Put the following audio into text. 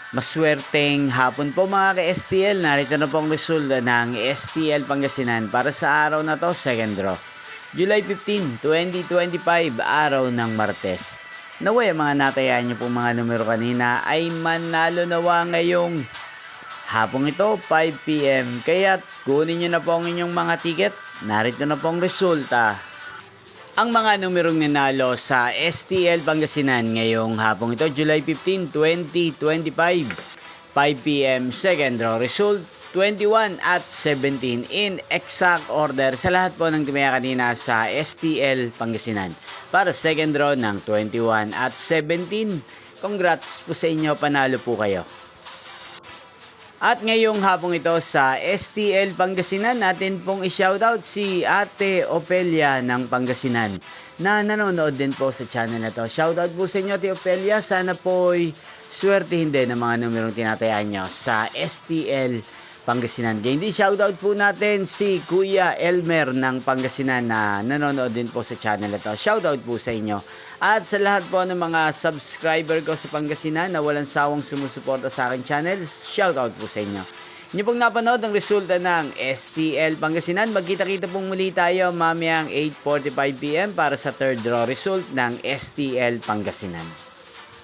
Maswerteng hapon po mga ka-STL. Narito na po ang resulta ng STL Pangasinan para sa araw na to, second draw. July 15, 2025, araw ng Martes. Naway ang mga natayaan niyo pong mga numero kanina ay manalo nawa ngayong hapong ito, 5 PM. Kaya kunin niyo na po ang inyong mga ticket. Narito na po ang resulta. Ang mga numerong nanalo sa STL Pangasinan ngayong hapong ito, July 15, 2025, 5 PM, second draw. Result, 21 at 17 in exact order sa lahat po ng tumaya kanina sa STL Pangasinan. Para second draw ng 21 at 17, congrats po sa inyo, panalo po kayo. At ngayong hapong ito sa STL Pangasinan, natin pong i-shoutout si Ate Opelia ng Pangasinan na nanonood din po sa channel na to. Shoutout po sa inyo, Ate Opelia. Sana po'y swertihin din ang mga numerong tinatayaan nyo sa STL Pangasinan. Ganyan din, shoutout po natin si Kuya Elmer ng Pangasinan na nanonood din po sa channel na to. Shoutout po sa inyo. At sa lahat po ng mga subscriber ko sa Pangasinan na walang sawang sumusuporta sa aking channel, shoutout po sa inyo. Inyo pong napanood ang resulta ng STL Pangasinan. Magkita-kita pong muli tayo mamayang 8:45 PM para sa third draw result ng STL Pangasinan.